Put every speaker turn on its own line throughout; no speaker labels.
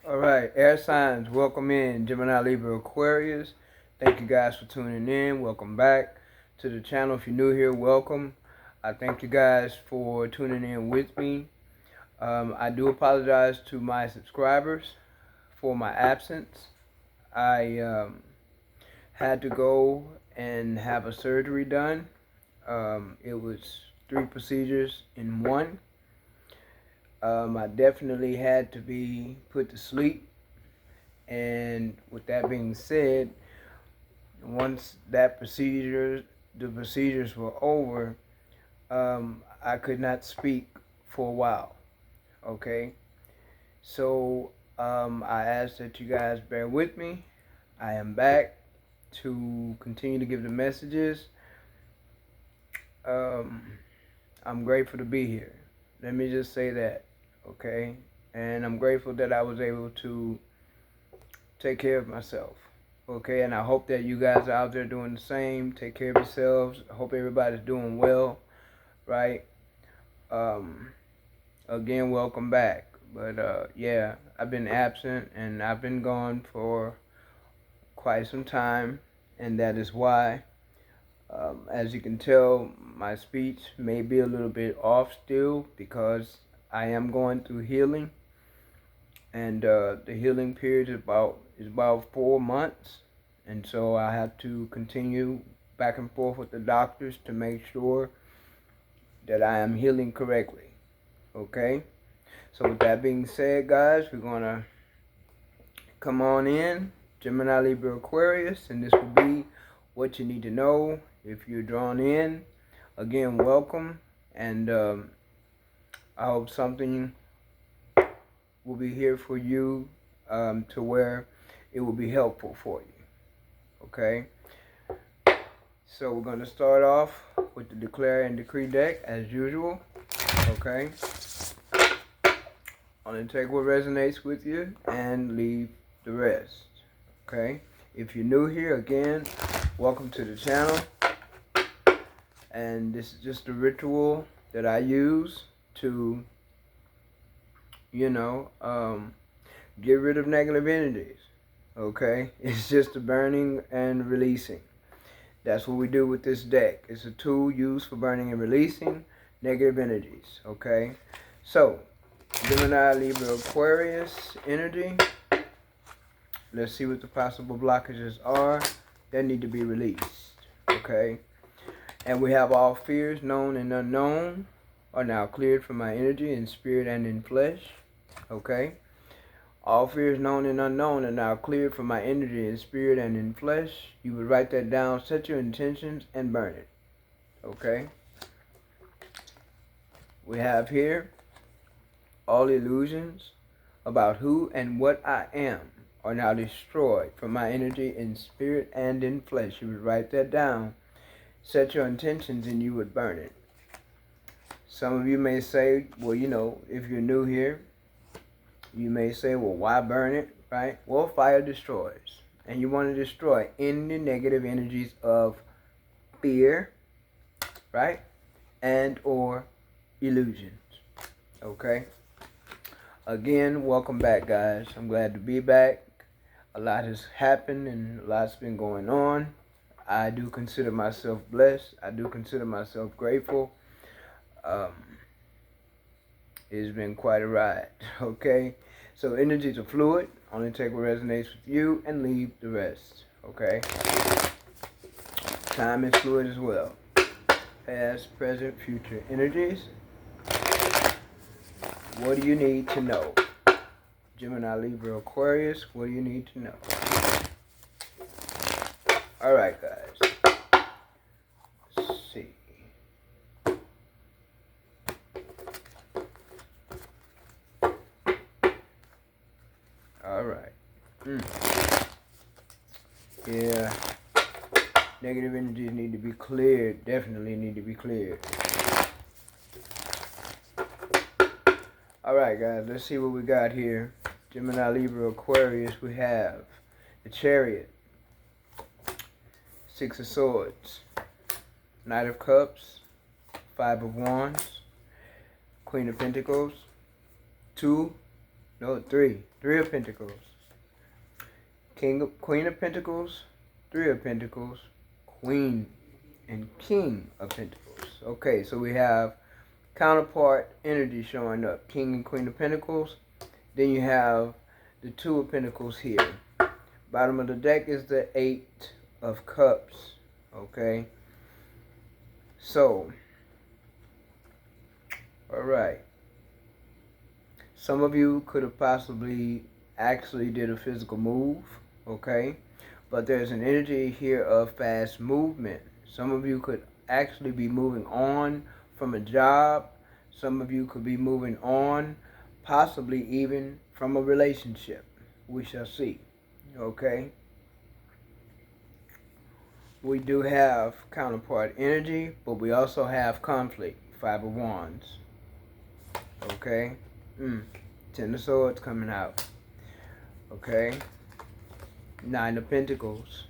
All right, air signs, welcome in Gemini, Libra, Aquarius. Thank you guys for tuning in. Welcome back to the channel. If you're new here, welcome. I thank you guys for tuning in with me. I do apologize to my subscribers for my absence. I had to go and have a surgery done. It was 3 procedures in one. I definitely had to be put to sleep. And with that being said, once the procedures were over, I could not speak for a while. Okay, so I ask that you guys bear with me. I am back to continue to give the messages. I'm grateful to be here. Let me just say that, okay? And I'm grateful that I was able to take care of myself, okay? And I hope that you guys are out there doing the same. Take care of yourselves. I hope everybody's doing well, right? Again, welcome back. But yeah, I've been absent and I've been gone for quite some time, and that is why, as you can tell, my speech may be a little bit off still because I am going through healing, and the healing period is about 4 months, and so I have to continue back and forth with the doctors to make sure that I am healing correctly. Okay, so with that being said, guys, we're gonna come on in, Gemini, Libra, Aquarius, and this will be what you need to know if you're drawn in. Again, welcome, and I hope something will be here for you to where it will be helpful for you. Okay, so we're going to start off with the Declare and Decree deck as usual. Okay, only take what resonates with you and leave the rest. Okay, if you're new here, again, welcome to the channel. And this is just a ritual that I use to, get rid of negative energies. Okay, it's just a burning and releasing. That's what we do with this deck. It's a tool used for burning and releasing negative energies. Okay, so Gemini, Libra, Aquarius energy. Let's see what the possible blockages are that need to be released. Okay, and we have all fears known and unknown are now cleared from my energy in spirit and in flesh. Okay, all fears known and unknown are now cleared from my energy in spirit and in flesh. You would write that down, set your intentions, and burn it. Okay, we have here all illusions about who and what I am are now destroyed from my energy in spirit and in flesh. You would write that down, set your intentions, and you would burn it. Some of you may say, well, if you're new here, you may say, well, why burn it, right? Well, fire destroys. And you want to destroy any negative energies of fear, right? And or illusions, okay? Again, welcome back, guys. I'm glad to be back. A lot has happened and a lot's been going on. I do consider myself blessed. I do consider myself grateful. It's been quite a ride, okay? So energies are fluid. Only take what resonates with you and leave the rest, okay? Time is fluid as well. Past, present, future energies. What do you need to know? Gemini, Libra, Aquarius, what do you need to know? All right, guys. Let's see. All right. Yeah. Negative energies need to be cleared. Definitely need to be cleared. All right, guys. Let's see what we got here. Gemini, Libra, Aquarius. We have the Chariot, Six of Swords, Knight of Cups, Five of Wands, Queen of Pentacles, 2, No, three. Three of Pentacles. Queen of Pentacles, Three of Pentacles, Queen and King of Pentacles. Okay, so we have counterpart energy showing up. King and Queen of Pentacles. Then you have the Two of Pentacles here. Bottom of the deck is the Eight of Cups. Okay. So, alright. Some of you could have possibly actually did a physical move. Okay. But there's an energy here of fast movement. Some of you could actually be moving on from a job. Some of you could be moving on, possibly even from a relationship. We shall see. Okay? We do have counterpart energy, but we also have conflict. Five of Wands. Okay? Ten of Swords coming out. Okay? Nine of Pentacles.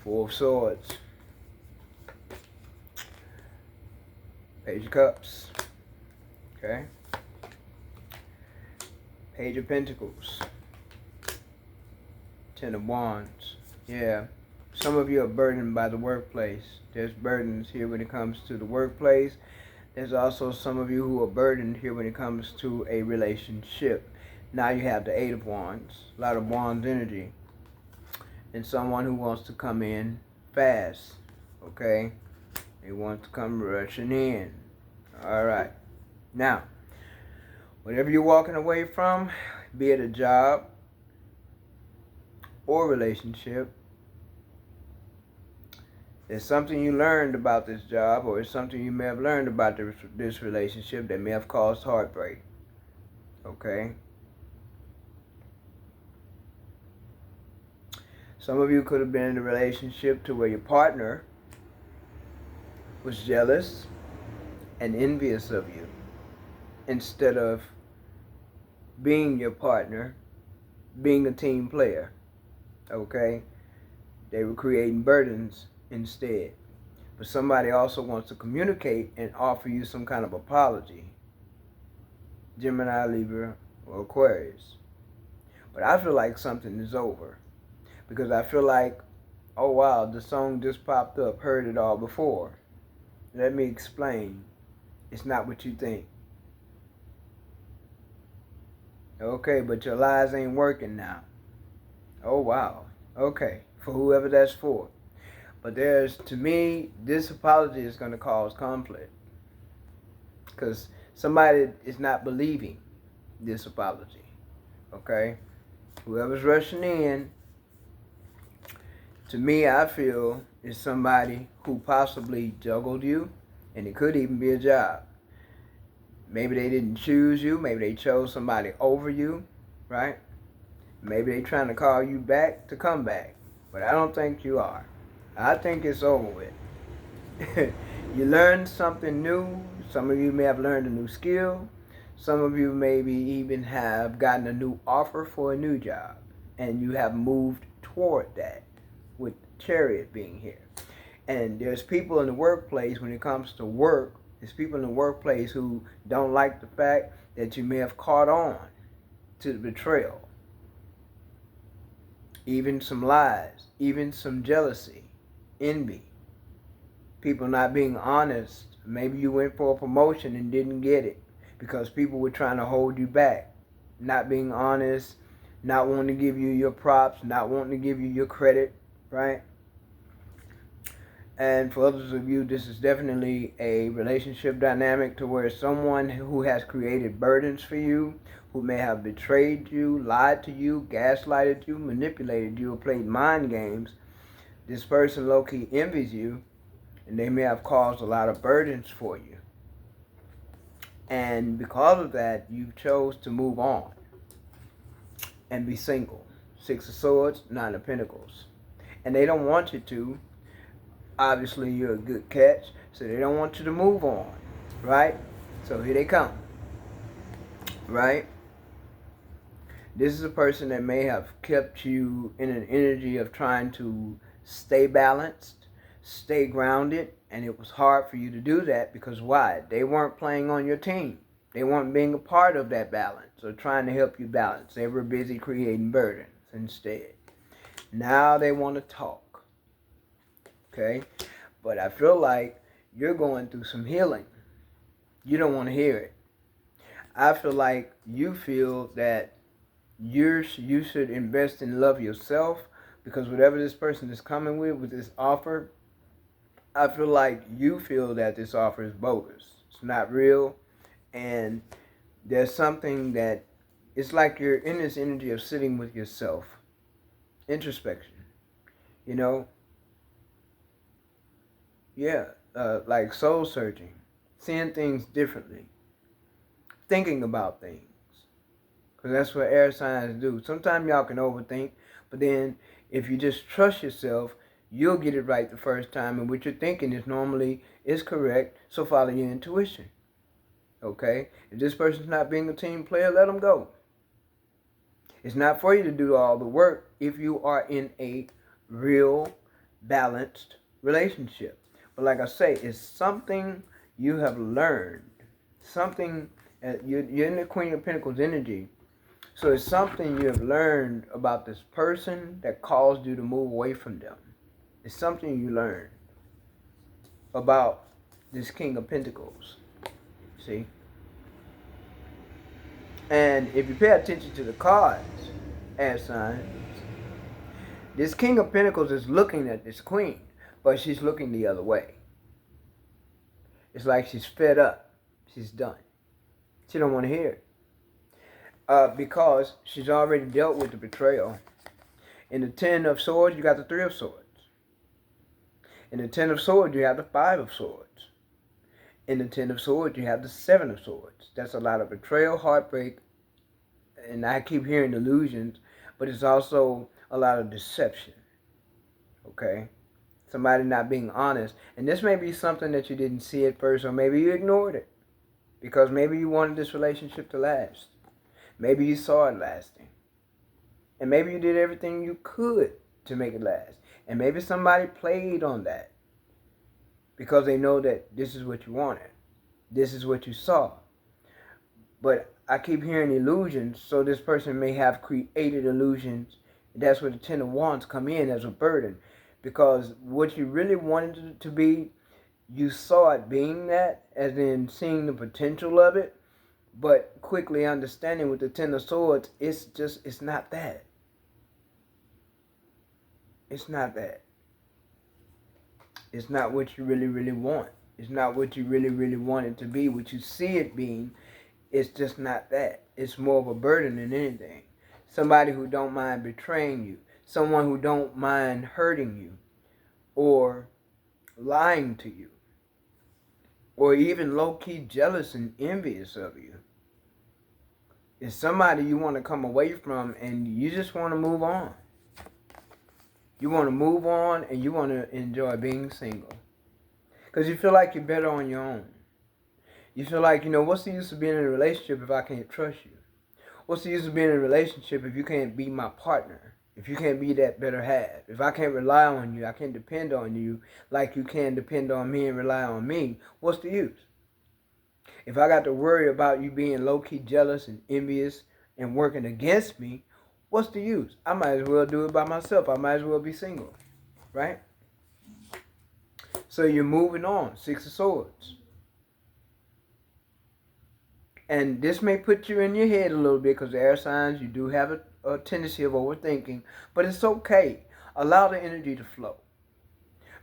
Four of Swords. Page of Cups. Okay. Page of Pentacles. Ten of Wands. Yeah. Some of you are burdened by the workplace. There's burdens here when it comes to the workplace. There's also some of you who are burdened here when it comes to a relationship. Now you have the Eight of Wands. A lot of Wands energy. And someone who wants to come in fast. Okay? They want to come rushing in. Alright. Now, whatever you're walking away from, be it a job or relationship, there's something you learned about this job, or it's something you may have learned about this relationship that may have caused heartbreak. Okay? Some of you could have been in a relationship to where your partner was jealous and envious of you. Instead of being your partner, being a team player. Okay? They were creating burdens instead. But somebody also wants to communicate and offer you some kind of apology. Gemini, Libra, or Aquarius. But I feel like something is over. Because I feel like, oh wow, the song just popped up, heard it all before. Let me explain. It's not what you think. Okay, but your lies ain't working now. Oh wow. Okay, for whoever that's for. But to me, this apology is going to cause conflict. Because somebody is not believing this apology. Okay? Whoever's rushing in, to me, I feel is somebody who possibly juggled you, and it could even be a job. Maybe they didn't choose you. Maybe they chose somebody over you, right? Maybe they're trying to call you back to come back. But I don't think you are. I think it's over with. You learned something new. Some of you may have learned a new skill. Some of you maybe even have gotten a new offer for a new job. And you have moved toward that, with Chariot being here. And there's people in the workplace, when it comes to work, there's people in the workplace who don't like the fact that you may have caught on to the betrayal. Even some lies, even some jealousy, envy. People not being honest. Maybe you went for a promotion and didn't get it because people were trying to hold you back. Not being honest, not wanting to give you your props, not wanting to give you your credit, right? And for others of you, this is definitely a relationship dynamic to where someone who has created burdens for you, who may have betrayed you, lied to you, gaslighted you, manipulated you, or played mind games, this person low-key envies you, and they may have caused a lot of burdens for you. And because of that, you chose to move on and be single. Six of Swords, Nine of Pentacles. And they don't want you to. Obviously, you're a good catch, so they don't want you to move on, right? So here they come, right? This is a person that may have kept you in an energy of trying to stay balanced, stay grounded, and it was hard for you to do that because why? They weren't playing on your team. They want being a part of that balance or trying to help you balance. They were busy creating burdens instead. Now they want to talk. Okay? But I feel like you're going through some healing. You don't want to hear it. I feel like you feel that you should invest in love yourself, because whatever this person is coming with this offer, I feel like you feel that this offer is bogus. It's not real, and there's something that it's like you're in this energy of sitting with yourself, introspection. You know, yeah, like soul searching, seeing things differently, thinking about things. Because that's what air signs do. Sometimes y'all can overthink, but then if you just trust yourself, you'll get it right the first time. And what you're thinking is correct, so follow your intuition. Okay? If this person's not being a team player, let them go. It's not for you to do all the work if you are in a real, balanced relationship. But like I say, it's something you have learned. Something, you're in the Queen of Pentacles energy. So it's something you have learned about this person that caused you to move away from them. It's something you learned about this King of Pentacles. See? And if you pay attention to the cards, air signs, this King of Pentacles is looking at this Queen, but she's looking the other way. It's like she's fed up. She's done. She don't want to hear it. Because she's already dealt with the betrayal. In the Ten of Swords, you got the Three of Swords. In the Ten of Swords, you have the Five of Swords. In the Ten of Swords, you have the Seven of Swords. That's a lot of betrayal, heartbreak, and I keep hearing illusions, but it's also a lot of deception. Okay? Somebody not being honest. And this may be something that you didn't see at first, or maybe you ignored it. Because maybe you wanted this relationship to last. Maybe you saw it lasting. And maybe you did everything you could to make it last. And maybe somebody played on that. Because they know that this is what you wanted. This is what you saw. But I keep hearing illusions, so this person may have created illusions. That's where the Ten of Wands come in as a burden. Because what you really wanted it to be, you saw it being that, as in seeing the potential of it. But quickly understanding with the Ten of Swords, it's not that. It's not that. It's not what you really, really want. It's not what you really, really want it to be. What you see it being, it's just not that. It's more of a burden than anything. Somebody who don't mind betraying you. Someone who don't mind hurting you. Or lying to you. Or even low-key jealous and envious of you. It's somebody you want to come away from, and you just want to move on. You want to move on, and you want to enjoy being single. Because you feel like you're better on your own. You feel like, what's the use of being in a relationship if I can't trust you? What's the use of being in a relationship if you can't be my partner? If you can't be that better half? If I can't rely on you, I can't depend on you like you can depend on me and rely on me, what's the use? If I got to worry about you being low-key jealous and envious and working against me, what's the use? I might as well do it by myself. I might as well be single, right? So you're moving on, Six of Swords. And this may put you in your head a little bit because air signs, you do have a tendency of overthinking, but it's okay. Allow the energy to flow.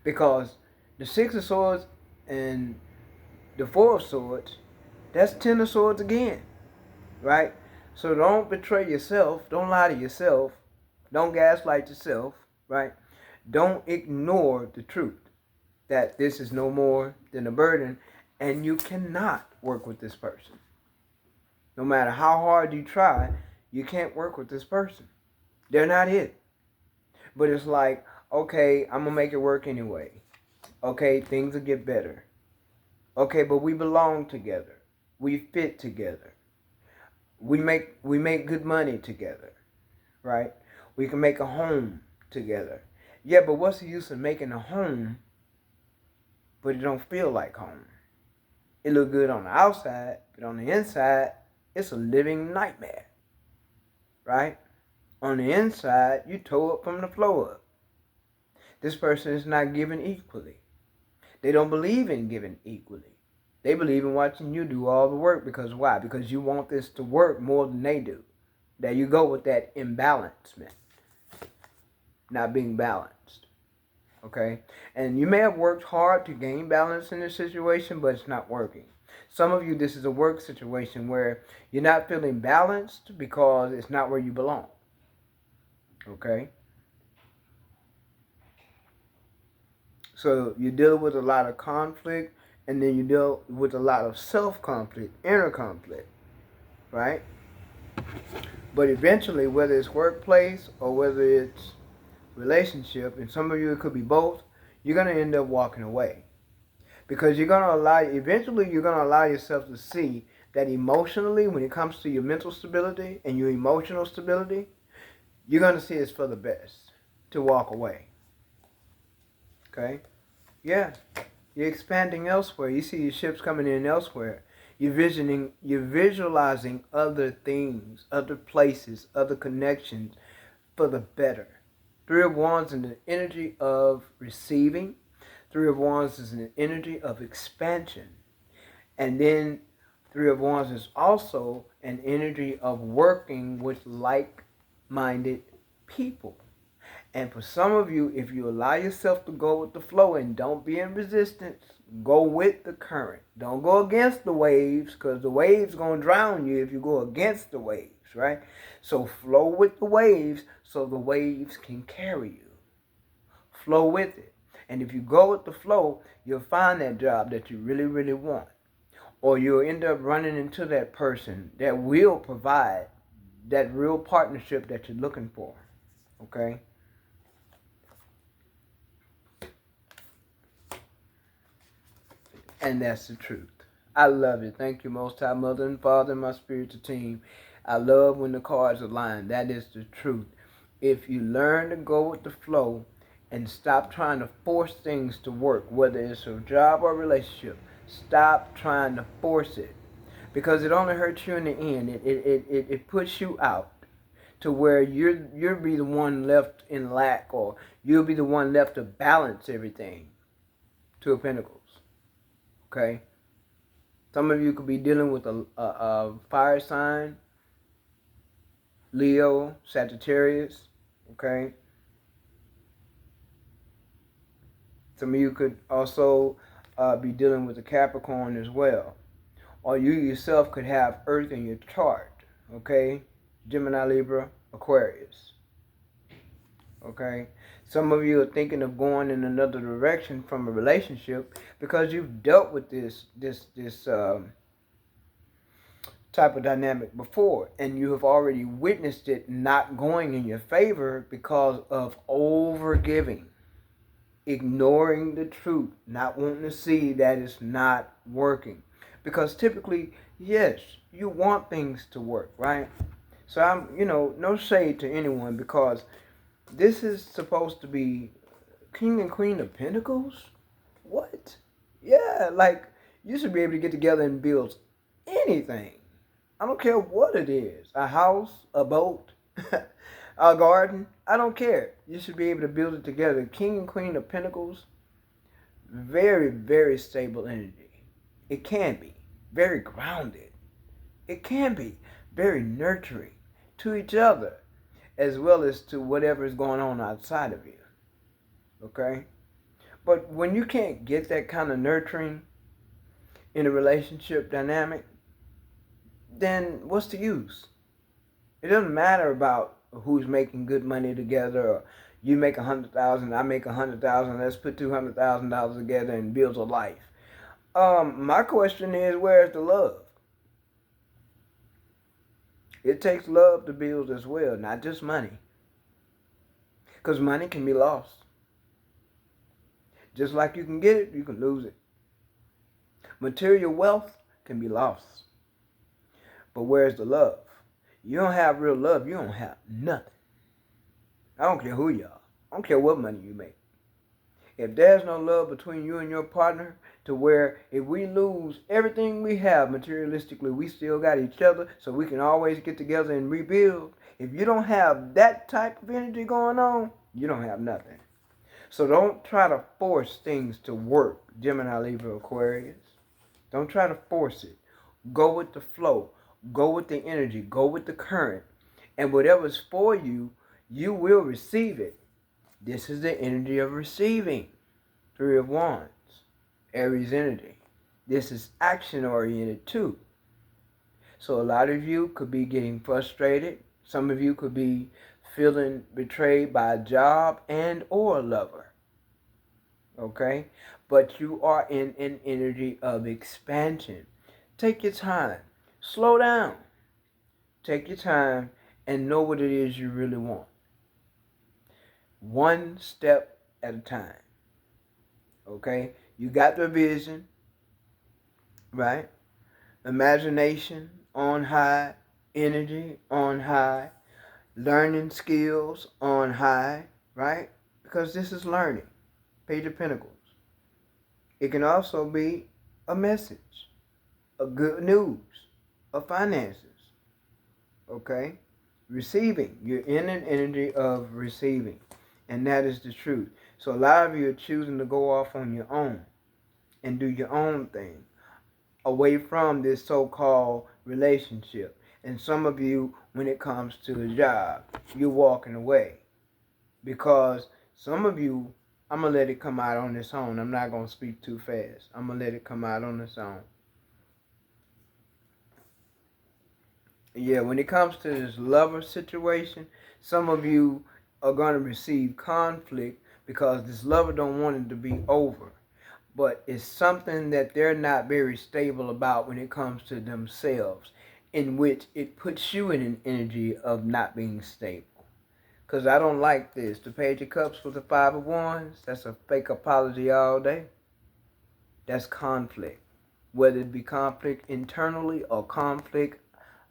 Because the Six of Swords and the Four of Swords, that's Ten of Swords again, right? So don't betray yourself. Don't lie to yourself. Don't gaslight yourself, right? Don't ignore the truth that this is no more than a burden, and you cannot work with this person. No matter how hard you try, you can't work with this person. They're not it. But it's like, okay, I'm going to make it work anyway. Okay, things will get better. Okay, but we belong together. We fit together. We make good money together, right? We can make a home together. Yeah, but what's the use of making a home, but it don't feel like home? It look good on the outside, but on the inside, it's a living nightmare, right? On the inside, you toe up from the floor up. This person is not giving equally. They don't believe in giving equally. They believe in watching you do all the work. Because why? Because you want this to work more than they do. There you go with that imbalancement. Not being balanced. Okay? And you may have worked hard to gain balance in this situation, but it's not working. Some of you, this is a work situation where you're not feeling balanced because it's not where you belong. Okay? So you deal with a lot of conflict, and then you deal with a lot of self-conflict, inner conflict, right? But eventually, whether it's workplace or whether it's relationship, and some of you it could be both, you're going to end up walking away. Because you're going to eventually you're going to allow yourself to see that emotionally, when it comes to your mental stability and your emotional stability, you're going to see it's for the best to walk away. Okay? Yeah. You're expanding elsewhere. You see your ships coming in elsewhere. You're visualizing other things, other places, other connections for the better. Three of Wands is an energy of receiving. Three of Wands is an energy of expansion. And then Three of Wands is also an energy of working with like-minded people. And for some of you, if you allow yourself to go with the flow and don't be in resistance, go with the current. Don't go against the waves, because the waves going to drown you if you go against the waves, right? So flow with the waves so the waves can carry you. Flow with it. And if you go with the flow, you'll find that job that you really, really want. Or you'll end up running into that person that will provide that real partnership that you're looking for. Okay? And that's the truth. I love it. Thank you, Most High Mother and Father, and my spiritual team. I love when the cards align. That is the truth. If you learn to go with the flow and stop trying to force things to work, whether it's a job or a relationship, stop trying to force it. Because it only hurts you in the end. It puts you out to where you'll be the one left in lack, or you'll be the one left to balance everything. Two of Pentacles. Okay? Some of you could be dealing with a fire sign, Leo, Sagittarius, okay? Some of you could also be dealing with a Capricorn as well. Or you yourself could have Earth in your chart, okay? Gemini, Libra, Aquarius, okay? Some of you are thinking of going in another direction from a relationship because you've dealt with this type of dynamic before, and you have already witnessed it not going in your favor because of overgiving, ignoring the truth, not wanting to see that it's not working. Because typically, yes, you want things to work, right? So I'm, no shade to anyone, because this is supposed to be King and Queen of Pentacles? What? Yeah, like, you should be able to get together and build anything. I don't care what it is. A house, a boat, a garden. I don't care. You should be able to build it together. King and Queen of Pentacles, very, very stable energy. It can be. Very grounded. It can be. Very nurturing to each other, as well as to whatever is going on outside of you. Okay? But when you can't get that kind of nurturing in a relationship dynamic, then what's the use? It doesn't matter about who's making good money together, or you make $100,000, I make $100,000, let's put $200,000 together and build a life. My question is, where's the love? It takes love to build as well, not just money. Because money can be lost. Just like you can get it, you can lose it. Material wealth can be lost. But where's the love? You don't have real love, you don't have nothing. I don't care who you are. I don't care what money you make. If there's no love between you and your partner, to where if we lose everything we have materialistically, we still got each other, so we can always get together and rebuild. If you don't have that type of energy going on, you don't have nothing. So don't try to force things to work, Gemini, Libra, Aquarius. Don't try to force it. Go with the flow. Go with the energy. Go with the current. And whatever's for you, you will receive it. This is the energy of receiving. Three of Wands. Aries energy. This is action oriented too. So a lot of you could be getting frustrated. Some of you could be feeling betrayed by a job and or a lover. Okay? But you are in an energy of expansion. Take your time. Slow down. Take your time and know what it is you really want. One step at a time. Okay? You got the vision, right? Imagination on high, energy on high, learning skills on high, right? Because this is learning. Page of Pentacles. It can also be a message, a good news, a finances, okay? Receiving. You're in an energy of receiving, and that is the truth. So a lot of you are choosing to go off on your own and do your own thing, away from this so-called relationship. And some of you, when it comes to a job, you're walking away. Because some of you, I'm going to let it come out on its own. I'm not going to speak too fast. I'm going to let it come out on its own. Yeah, when it comes to this lover situation, some of you are going to receive conflict because this lover don't want it to be over. But it's something that they're not very stable about when it comes to themselves, in which it puts you in an energy of not being stable. Because I don't like this. The Page of Cups with the Five of Wands, that's a fake apology all day. That's conflict. Whether it be conflict internally or conflict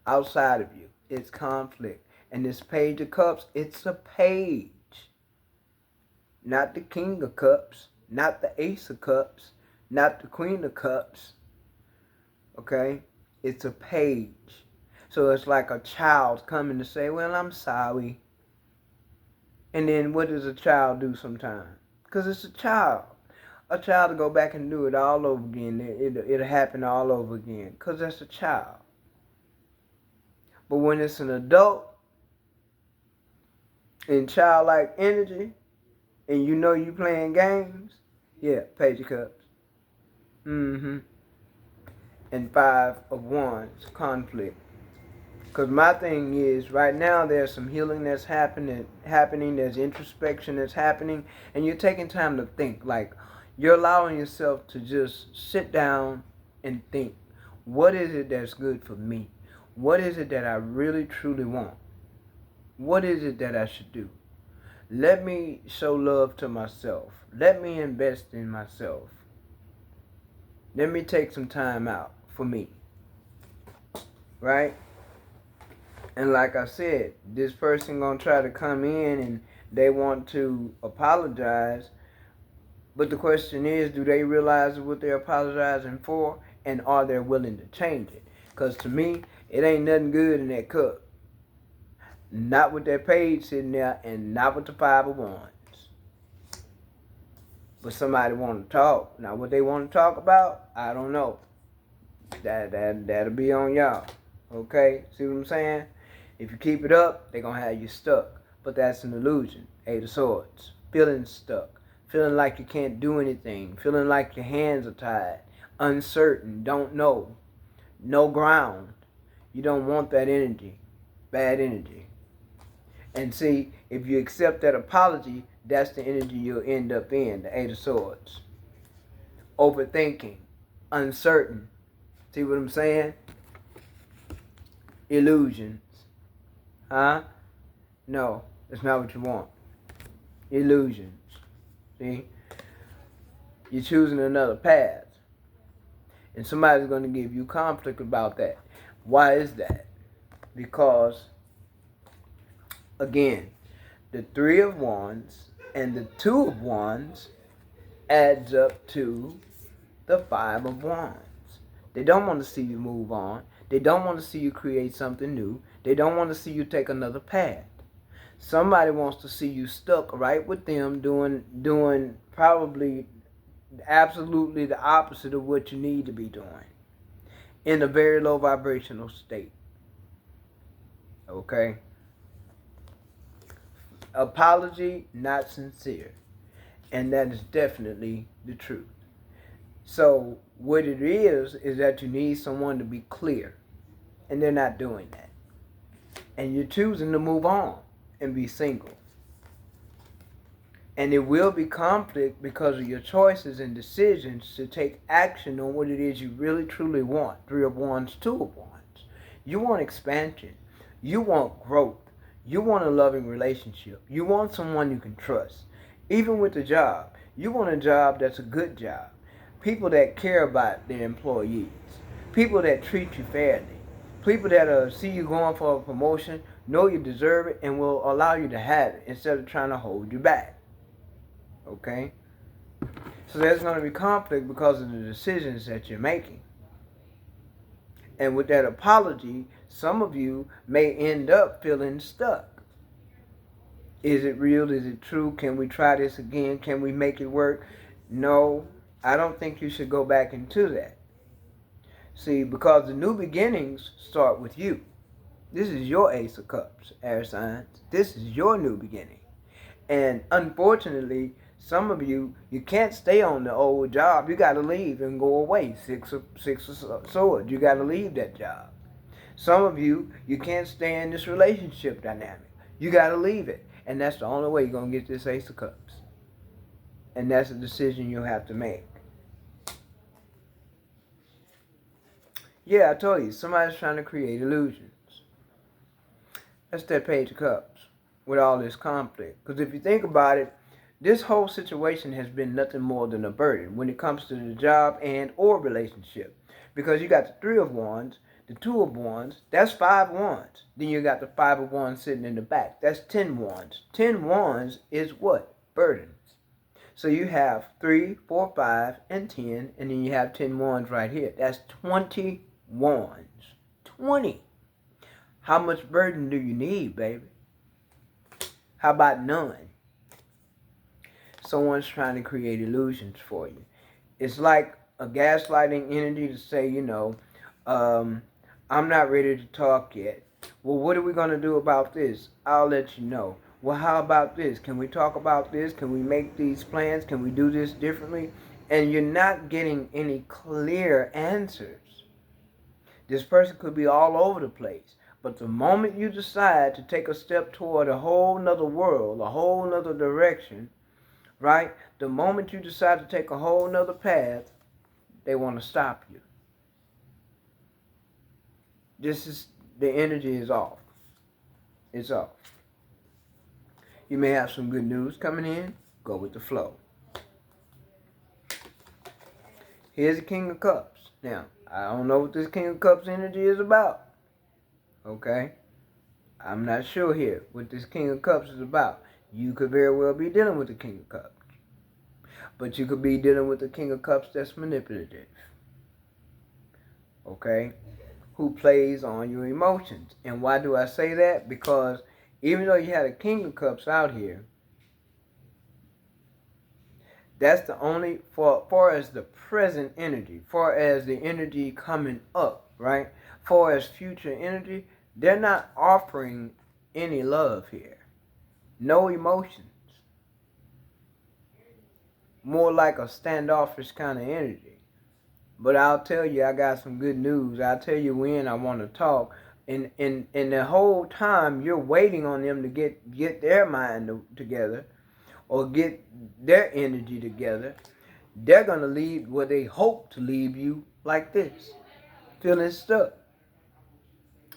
outside of you, it's conflict. And this Page of Cups, it's a page. Not the King of Cups. Not the Ace of Cups, not the Queen of Cups, okay? It's a page. So it's like a child coming to say, well, I'm sorry. And then what does a child do sometimes? Because it's a child. A child will go back and do it all over again. It'll happen all over again because that's a child. But when it's an adult in childlike energy and you know you playing games, yeah, Page of Cups. And Five of Wands, conflict. Because my thing is, right now there's some healing that's happening. There's introspection that's happening, and you're taking time to think. Like, you're allowing yourself to just sit down and think. What is it that's good for me? What is it that I really truly want? What is it that I should do? Let me show love to myself. Let me invest in myself. Let me take some time out for me. Right? And like I said, this person gonna try to come in and they want to apologize. But the question is, do they realize what they're apologizing for? And are they willing to change it? Because to me, it ain't nothing good in that cup. Not with that page sitting there and not with the Five of Wands. But somebody want to talk. Now what they want to talk about, I don't know. That'll be on y'all. Okay? See what I'm saying? If you keep it up, they're going to have you stuck. But that's an illusion. Eight of Swords. Feeling stuck. Feeling like you can't do anything. Feeling like your hands are tied. Uncertain. Don't know. No ground. You don't want that energy. Bad energy. And see, if you accept that apology, that's the energy you'll end up in. The Eight of Swords. Overthinking. Uncertain. See what I'm saying? Illusions. Huh? No, that's not what you want. Illusions. See? You're choosing another path. And somebody's going to give you conflict about that. Why is that? Because, again, the Three of Wands and the Two of Wands adds up to the Five of Wands. They don't want to see you move on. They don't want to see you create something new. They don't want to see you take another path. Somebody wants to see you stuck right with them doing probably absolutely the opposite of what you need to be doing in a very low vibrational state. Okay? Apology, not sincere. And that is definitely the truth. So what it is that you need someone to be clear. And they're not doing that. And you're choosing to move on and be single. And it will be conflict because of your choices and decisions to take action on what it is you really truly want. Three of Wands, Two of Wands. You want expansion. You want growth. You want a loving relationship. You want someone you can trust. Even with the job, you want a job that's a good job. People that care about their employees. People that treat you fairly. People that see you going for a promotion, know you deserve it, and will allow you to have it instead of trying to hold you back. Okay? So there's going to be conflict because of the decisions that you're making. And with that apology, some of you may end up feeling stuck. Is it real? Is it true? Can we try this again? Can we make it work? No, I don't think you should go back into that. See, because the new beginnings start with you. This is your Ace of Cups, air signs. This is your new beginning. And unfortunately, some of you can't stay on the old job. You got to leave and go away. Six of Swords. You got to leave that job. Some of you can't stay in this relationship dynamic. You got to leave it. And that's the only way you're going to get this Ace of Cups. And that's a decision you'll have to make. Yeah, I told you, somebody's trying to create illusions. That's that Page of Cups with all this conflict. Because if you think about it, this whole situation has been nothing more than a burden when it comes to the job and or relationship. Because you got the Three of Wands, the Two of Wands, that's 5 wands. Then you got the 5 of Wands sitting in the back. That's 10 wands. 10 wands is what? Burdens. So you have 3, 4, 5, and 10, and then you have 10 wands right here. That's 20 wands. 20. How much burden do you need, baby? How about none? Someone's trying to create illusions for you. It's like a gaslighting energy to say, I'm not ready to talk yet. Well, what are we going to do about this? I'll let you know. Well, how about this? Can we talk about this? Can we make these plans? Can we do this differently? And you're not getting any clear answers. This person could be all over the place. But the moment you decide to take a step toward a whole nother world, a whole nother direction, right? The moment you decide to take a whole nother path, they want to stop you. The energy is off. It's off. You may have some good news coming in. Go with the flow. Here's the King of Cups. Now, I don't know what this King of Cups energy is about. Okay? I'm not sure here what this King of Cups is about. You could very well be dealing with the King of Cups. But you could be dealing with the King of Cups that's manipulative. Okay? Who plays on your emotions. And why do I say that? Because even though you had a King of Cups out here, that's the only, far as the present energy, far as the energy coming up, right? Far as future energy, they're not offering any love here. No emotions. More like a standoffish kind of energy. But I'll tell you, I got some good news. I'll tell you when I want to talk. And the whole time, you're waiting on them to get their mind together or get their energy together. They're going to leave where they hope to leave you like this. Feeling stuck.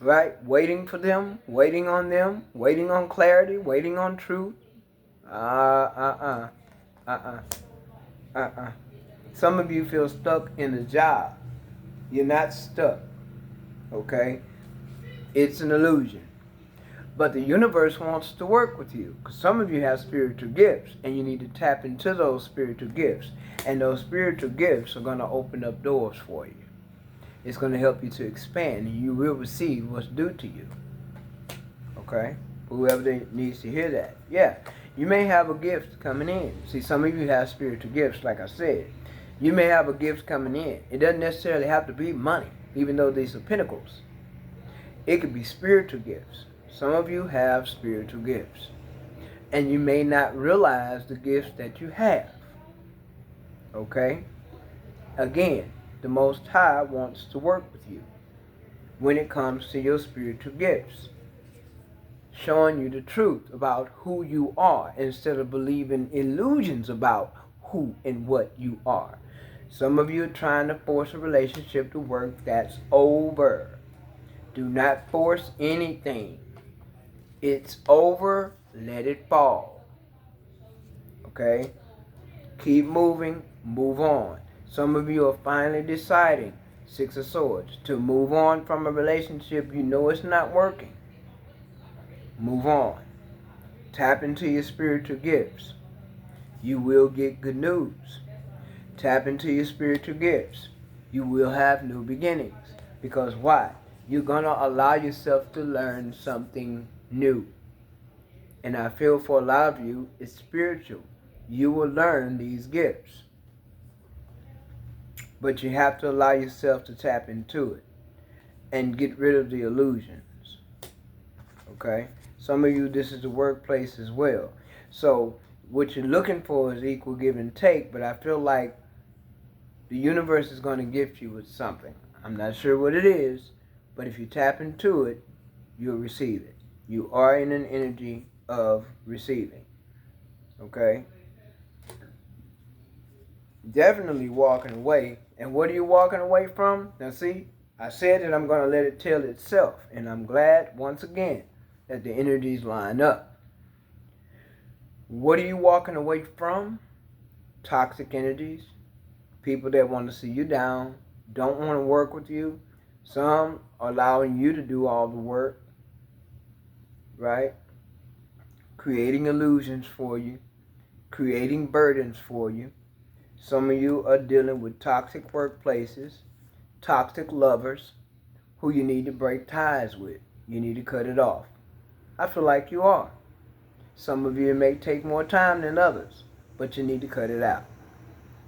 Right? Waiting for them, waiting on clarity, waiting on truth. Some of you feel stuck in a job. You're not stuck. Okay? It's an illusion. But the universe wants to work with you because some of you have spiritual gifts and you need to tap into those spiritual gifts. And those spiritual gifts are going to open up doors for you. It's going to help you to expand and you will receive what's due to you. Okay? Whoever needs to hear that. Yeah. You may have a gift coming in. See, some of you have spiritual gifts, like I said. You may have a gift coming in. It doesn't necessarily have to be money, even though these are pentacles. It could be spiritual gifts. Some of you have spiritual gifts. And you may not realize the gifts that you have. Okay? Again, the Most High wants to work with you when it comes to your spiritual gifts. Showing you the truth about who you are instead of believing illusions about who and what you are. Some of you are trying to force a relationship to work. That's over. Do not force anything. It's over. Let it fall. Okay? Keep moving. Move on. Some of you are finally deciding, Six of Swords, to move on from a relationship you know it's not working. Move on. Tap into your spiritual gifts. You will get good news. Tap into your spiritual gifts. You will have new beginnings. Because why? You're going to allow yourself to learn something new. And I feel for a lot of you, it's spiritual. You will learn these gifts. But you have to allow yourself to tap into it. And get rid of the illusions. Okay? Some of you, this is the workplace as well. So, what you're looking for is equal give and take. But I feel like the universe is going to gift you with something. I'm not sure what it is. But if you tap into it, you'll receive it. You are in an energy of receiving. Okay? Definitely walking away. And what are you walking away from? Now see, I said that I'm going to let it tell itself. And I'm glad, once again, that the energies line up. What are you walking away from? Toxic energies. People that want to see you down. Don't want to work with you. Some are allowing you to do all the work, right? Creating illusions for you, creating burdens for you. Some of you are dealing with toxic workplaces, toxic lovers who you need to break ties with. You need to cut it off. I feel like you are. Some of you may take more time than others, but you need to cut it out.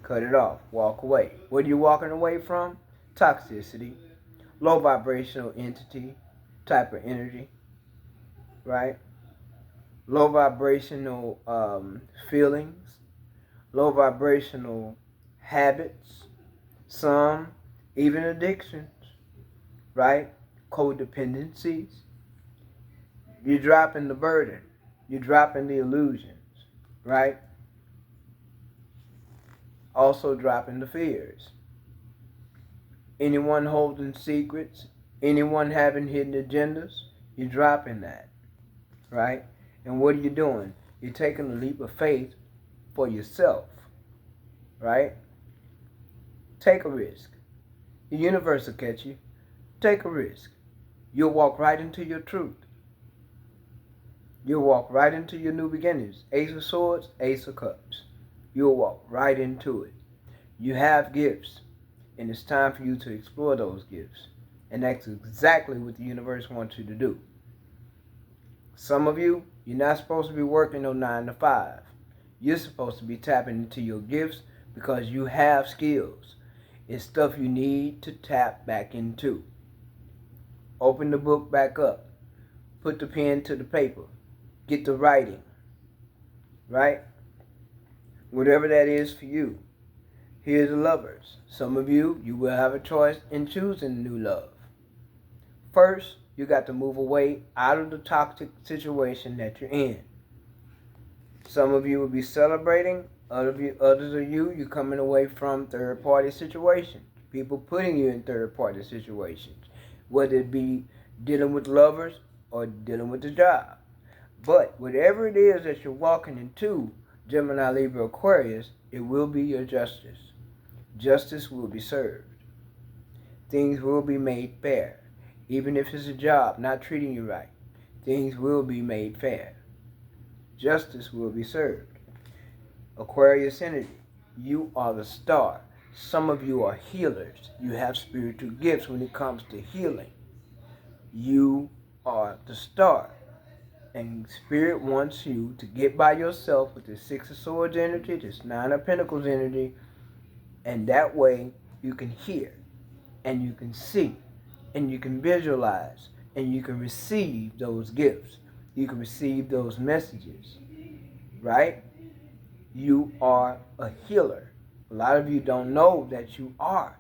Cut it off. Walk away. What are you walking away from? Toxicity. Low vibrational entity type of energy, right? Low vibrational feelings, low vibrational habits, some even addictions, right? Codependencies. You're dropping the burden. You're dropping the illusions, right? Also dropping the fears. Anyone holding secrets, anyone having hidden agendas, you're dropping that, right? And what are you doing? You're taking a leap of faith for yourself, right? Take a risk. The universe will catch you. Take a risk. You'll walk right into your truth. You'll walk right into your new beginnings. Ace of Swords, Ace of Cups. You'll walk right into it. You have gifts. And it's time for you to explore those gifts. And that's exactly what the universe wants you to do. Some of you, you're not supposed to be working no 9 to 5. You're supposed to be tapping into your gifts because you have skills. It's stuff you need to tap back into. Open the book back up. Put the pen to the paper. Get to writing. Right? Whatever that is for you. Here's the lovers. Some of you, you will have a choice in choosing new love. First, you got to move away out of the toxic situation that you're in. Some of you will be celebrating. Others of you, you're coming away from third-party situations. People putting you in third-party situations. Whether it be dealing with lovers or dealing with the job. But whatever it is that you're walking into, Gemini, Libra, Aquarius, it will be your justice. Justice will be served. Things will be made fair. Even if it's a job not treating you right. things will be made fair. Justice will be served. Aquarius energy, you are the star. Some of you are healers. You have spiritual gifts when it comes to healing. You are the star. And Spirit wants you to get by yourself with this Six of Swords energy, this Nine of Pentacles energy, and that way you can hear, and you can see, and you can visualize, and you can receive those gifts. You can receive those messages, right? You are a healer. A lot of you don't know that you are,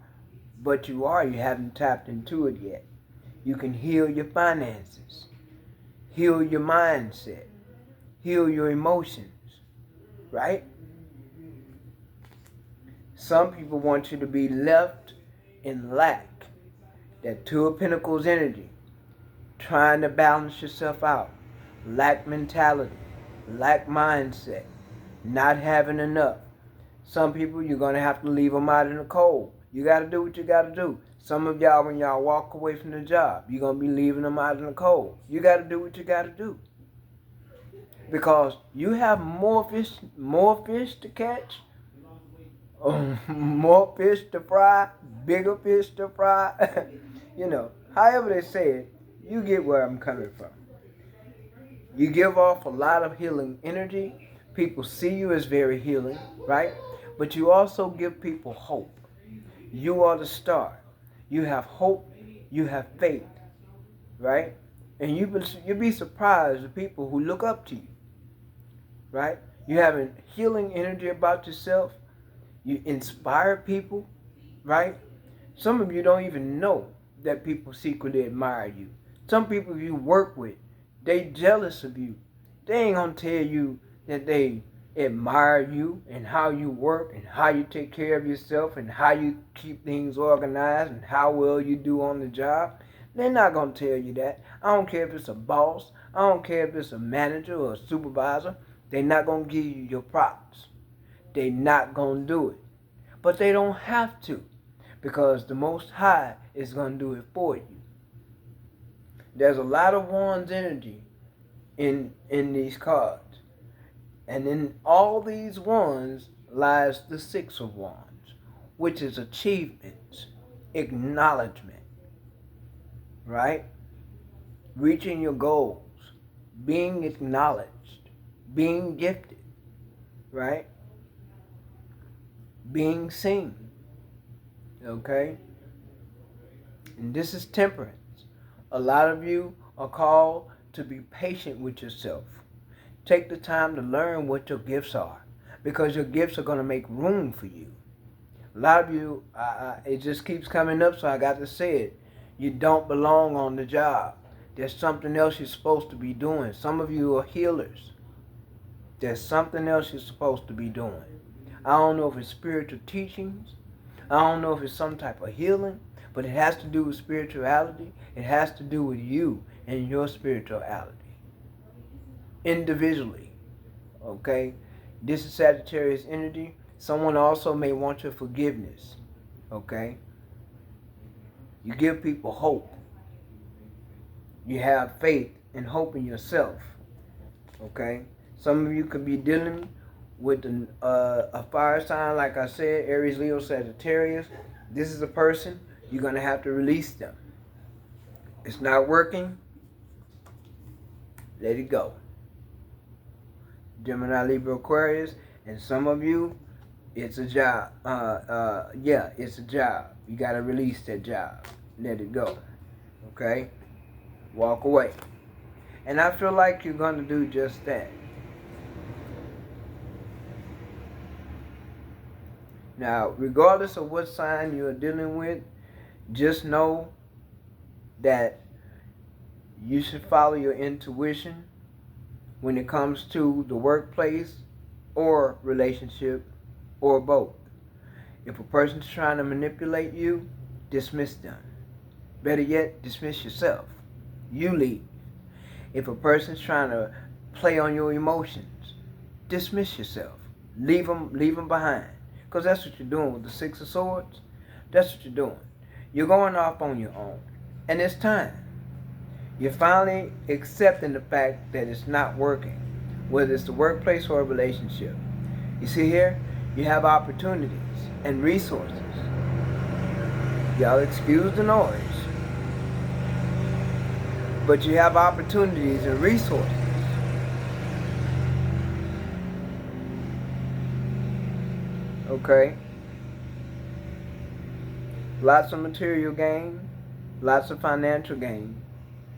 but you are. You haven't tapped into it yet. You can heal your finances, heal your mindset, heal your emotions, right? Some people want you to be left in lack. That Two of Pentacles energy, trying to balance yourself out, lack mentality, lack mindset, not having enough. Some people, you're going to have to leave them out in the cold. You got to do what you got to do. Some of y'all, when y'all walk away from the job, you're going to be leaving them out in the cold. You got to do what you got to do. Because you have more fish to catch, more fish to fry, bigger fish to fry. You know, however they say it, you get where I'm coming from. You give off a lot of healing energy. People see you as very healing, right? But you also give people hope. You are the star. You have hope. You have faith, right? And you'll be surprised the people who look up to you, right? You have a healing energy about yourself. You inspire people, right? Some of you don't even know that people secretly admire you. Some people you work with, they jealous of you. They ain't gonna tell you that they admire you and how you work and how you take care of yourself and how you keep things organized and how well you do on the job. They're not gonna tell you that. I don't care if it's a boss. I don't care if it's a manager or a supervisor. They're not gonna give you your props. They're not gonna do it. But they don't have to, because the Most High is going to do it for you. There's a lot of Wands energy in these cards. And in all these Wands lies the Six of Wands, which is achievements, acknowledgement, right? Reaching your goals, being acknowledged, being gifted, right? Being seen, okay? And this is temperance. A lot of you are called to be patient with yourself. Take the time to learn what your gifts are, because your gifts are going to make room for you. A lot of you, it just keeps coming up, so I got to say it. You don't belong on the job. There's something else you're supposed to be doing. Some of you are healers. There's something else you're supposed to be doing. I don't know if it's spiritual teachings. I don't know if it's some type of healing, but it has to do with spirituality. It has to do with you and your spirituality. Individually, okay? This is Sagittarius energy. Someone also may want your forgiveness, okay? You give people hope. You have faith and hope in yourself, okay? Some of you could be dealing with a fire sign, like I said, Aries, Leo, Sagittarius. This is a person, you're going to have to release them. It's not working, let it go. Gemini, Libra, Aquarius, and some of you, it's a job. It's a job. You got to release that job. Let it go, okay? Walk away. And I feel like you're going to do just that. Now, regardless of what sign you're dealing with, just know that you should follow your intuition when it comes to the workplace or relationship or both. If a person's trying to manipulate you, dismiss them. Better yet, dismiss yourself. You leave. If a person's trying to play on your emotions, dismiss yourself. Leave them behind. Because that's what you're doing with the Six of Swords. That's what you're doing. You're going off on your own. And it's time. You're finally accepting the fact that it's not working, whether it's the workplace or a relationship. You see here, you have opportunities and resources. Y'all excuse the noise. But you have opportunities and resources. Okay? Lots of material gain, lots of financial gain,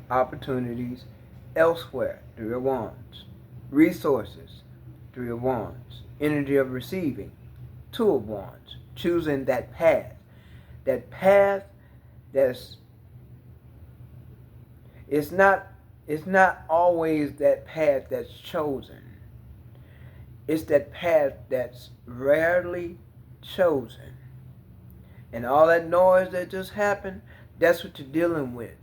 opportunities elsewhere, 3 of Wands. Resources, 3 of Wands. Energy of receiving, 2 of Wands. Choosing that path. That path that's, it's not always that path that's chosen. It's that path that's rarely chosen. And all that noise that just happened, that's what you're dealing with.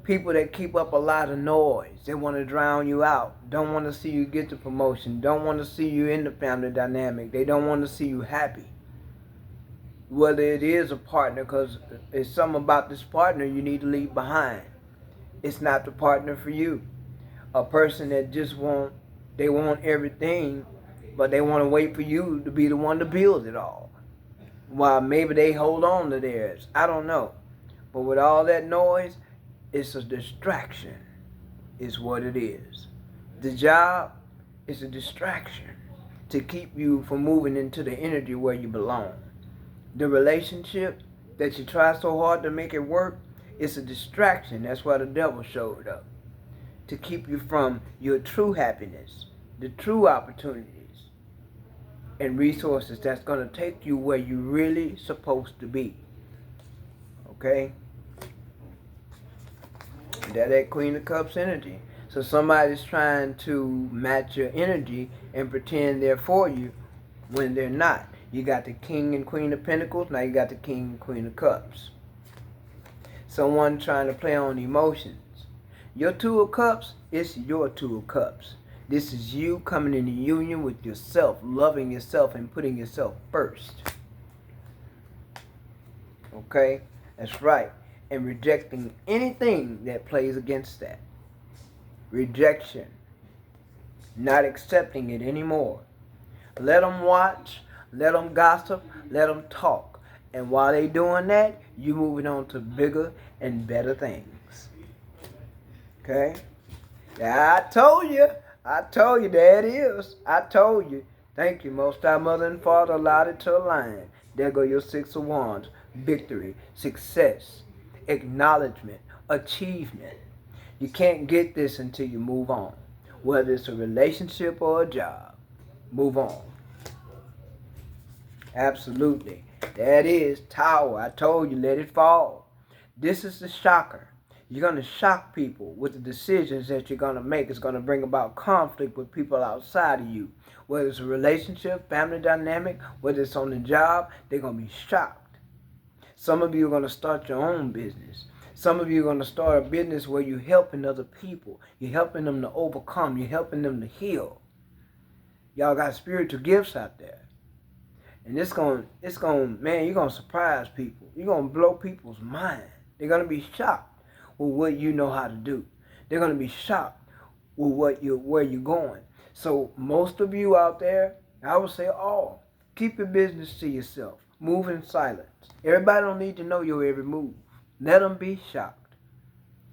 People that keep up a lot of noise. They want to drown you out. Don't want to see you get the promotion. Don't want to see you in the family dynamic. They don't want to see you happy. Whether it is a partner, because it's something about this partner you need to leave behind. It's not the partner for you. A person that just they want everything, but they want to wait for you to be the one to build it all. While maybe they hold on to theirs. I don't know. But with all that noise, it's a distraction, is what it is. The job is a distraction to keep you from moving into the energy where you belong. The relationship that you try so hard to make it work, it's a distraction. That's why the devil showed up. To keep you from your true happiness, the true opportunities and resources that's going to take you where you're really supposed to be. Okay? That Queen of Cups energy. So somebody's trying to match your energy and pretend they're for you when they're not. You got the King and Queen of Pentacles. Now you got the King and Queen of Cups. Someone trying to play on emotions. Your Two of Cups is your Two of Cups. This is you coming into union with yourself, loving yourself and putting yourself first. Okay? That's right. And rejecting anything that plays against that. Rejection. Not accepting it anymore. Let them watch. Let them gossip. Let them talk. And while they doing that, you moving on to bigger and better things. Okay? I told you. There it is. I told you. Thank you, Most High Mother and Father, allowed it to align. There go your 6 of Wands. Victory, success, acknowledgement, achievement. You can't get this until you move on. Whether it's a relationship or a job. Move on. Absolutely. That is Tower. I told you, let it fall. This is the shocker. You're going to shock people with the decisions that you're going to make. It's going to bring about conflict with people outside of you. Whether it's a relationship, family dynamic, whether it's on the job, they're going to be shocked. Some of you are going to start your own business. Some of you are going to start a business where you're helping other people. You're helping them to overcome. You're helping them to heal. Y'all got spiritual gifts out there. And it's going, man, you're going to surprise people. You're going to blow people's mind. They're going to be shocked with what you know how to do. They're going to be shocked with where you're going. So most of you out there, I would say all, keep your business to yourself. Move in silence. Everybody don't need to know your every move. Let them be shocked.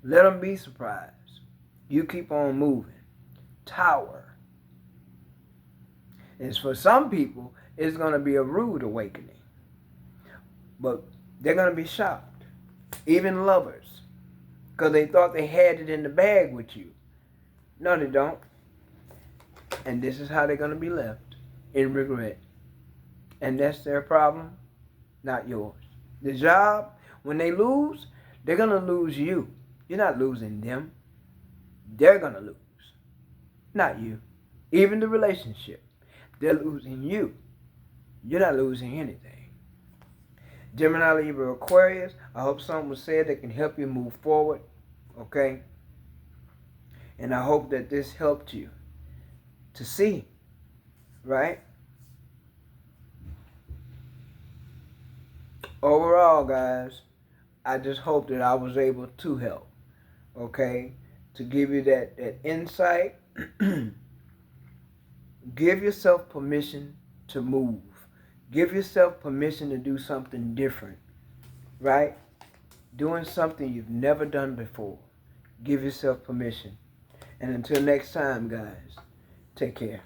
Let them be surprised. You keep on moving. Tower. And for some people, it's going to be a rude awakening. But they're going to be shocked. Even lovers. Because they thought they had it in the bag with you. No, they don't. And this is how they're going to be left. In regret. And that's their problem, not yours. The job, when they lose, they're going to lose you. You're not losing them. They're going to lose. Not you. Even the relationship. They're losing you. You're not losing anything. Gemini, Libra, Aquarius, I hope something was said that can help you move forward. Okay? And I hope that this helped you to see. Right? Overall, guys, I just hope that I was able to help. okay, to give you that insight. Give yourself permission to move. Give yourself permission to do something different, right? Doing something you've never done before. Give yourself permission. And until next time, guys, take care.